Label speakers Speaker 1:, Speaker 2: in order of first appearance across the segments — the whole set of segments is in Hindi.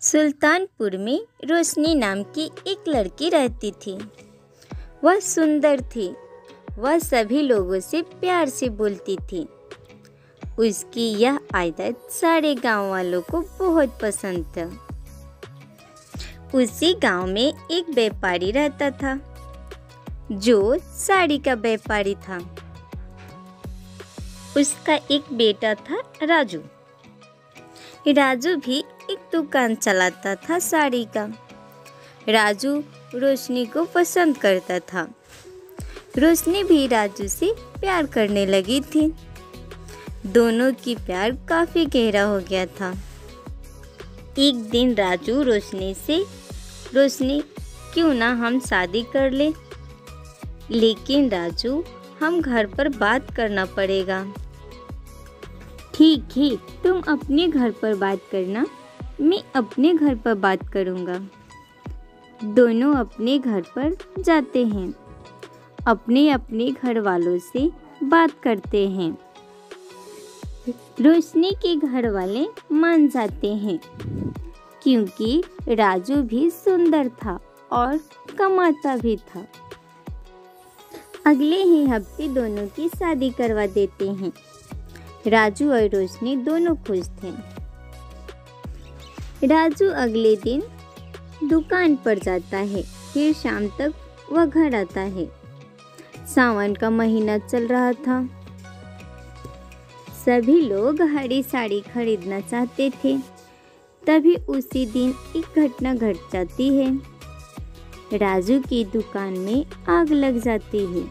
Speaker 1: सुल्तानपुर में रोशनी नाम की एक लड़की रहती थी। वह सुंदर थी। वह सभी लोगों से प्यार से बोलती थी। उसकी यह आदत सारे गांव वालों को बहुत पसंद था। उसी गांव में एक व्यापारी रहता था जो साड़ी का व्यापारी था। उसका एक बेटा था राजू। राजू भी एक दुकान चलाता था साड़ी का। राजू रोशनी को पसंद करता था। रोशनी भी राजू से प्यार करने लगी थी। दोनों की प्यार काफी गहरा हो गया था। एक दिन राजू रोशनी से, रोशनी क्यों ना हम शादी कर ले, लेकिन राजू हम घर पर बात करना पड़ेगा। ठीक है, तुम अपने घर पर बात करना, मैं अपने घर पर बात करूँगा। दोनों अपने घर पर जाते हैं, अपने अपने घर वालों से बात करते हैं। रोशनी के घर वाले मान जाते हैं क्योंकि राजू भी सुंदर था और कमाता भी था। अगले ही हफ्ते दोनों की शादी करवा देते हैं। राजू और रोशनी दोनों खुश थे। राजू अगले दिन दुकान पर जाता है, फिर शाम तक वह घर आता है। सावन का महीना चल रहा था। सभी लोग हरी साड़ी खरीदना चाहते थे। तभी उसी दिन एक घटना घट जाती है। राजू की दुकान में आग लग जाती है।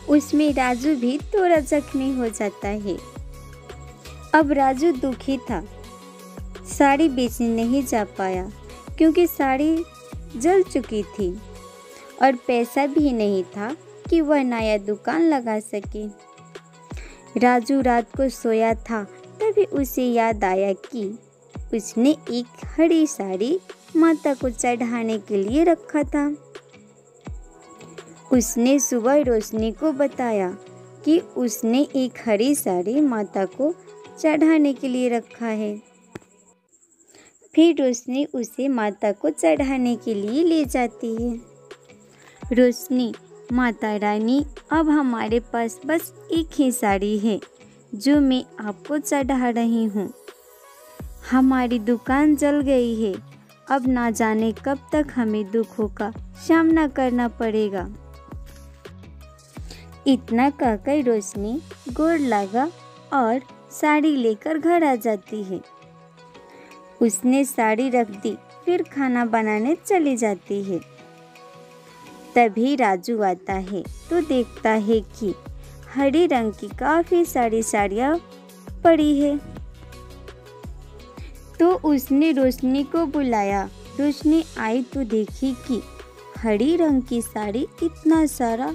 Speaker 1: उसमें राजू भी थोड़ा जख्मी हो जाता है। अब राजू दुखी था। साड़ी बेचने नहीं जा पाया क्योंकि साड़ी जल चुकी थी और पैसा भी नहीं था कि वह नया दुकान लगा सके। राजू रात को सोया था, तभी उसे याद आया कि उसने एक हरी साड़ी माता को चढ़ाने के लिए रखा था। उसने सुबह रोशनी को बताया कि उसने एक हरी साड़ी माता को चढ़ाने के लिए रखा है। फिर रोशनी उसे माता को चढ़ाने के लिए ले जाती है। रोशनी, माता रानी, अब हमारे पास बस एक ही साड़ी है जो मैं आपको चढ़ा रही हूँ। हमारी दुकान जल गई है। अब ना जाने कब तक हमें दुखों का सामना करना पड़ेगा। इतना कहकर रोशनी गोड़ लगा और साड़ी लेकर घर आ जाती है। उसने साड़ी रख दी, फिर खाना बनाने चली जाती है। तभी राजू आता है तो देखता है कि हरे रंग की काफी सारी साड़ियाँ पड़ी है। तो उसने रोशनी को बुलाया। रोशनी आई तो देखी कि हरी रंग की साड़ी इतना सारा,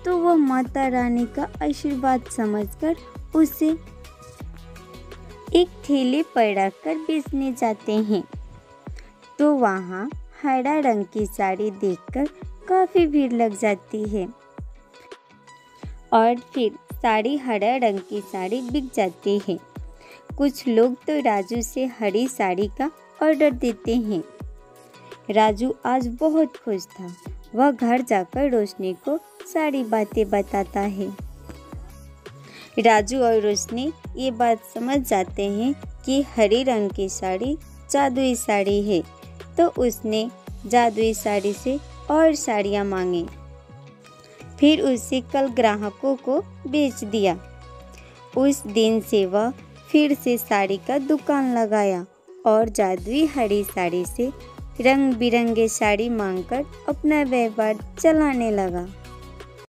Speaker 1: तो वह माता रानी का आशीर्वाद समझकर उसे एक ठेले पर रखकर बेचने जाते हैं। तो वहाँ हरा रंग की साड़ी देखकर काफी भीड़ लग जाती है और फिर साड़ी हरा रंग की साड़ी बिक जाती है। कुछ लोग तो राजू से हरी साड़ी का ऑर्डर देते हैं। राजू आज बहुत खुश था। वह घर जाकर रोशनी को सारी बातें बताता है। राजू और रोशनी ये बात समझ जाते हैं कि हरे रंग की साड़ी जादुई साड़ी है, तो उसने जादुई साड़ी से और साड़ियाँ मांगी। फिर उसे कल ग्राहकों को बेच दिया। उस दिन से वह फिर से साड़ी का दुकान लगाया और जादुई हरी साड़ी से रंग बिरंगे साड़ी मांगकर अपना व्यापार चलाने लगा।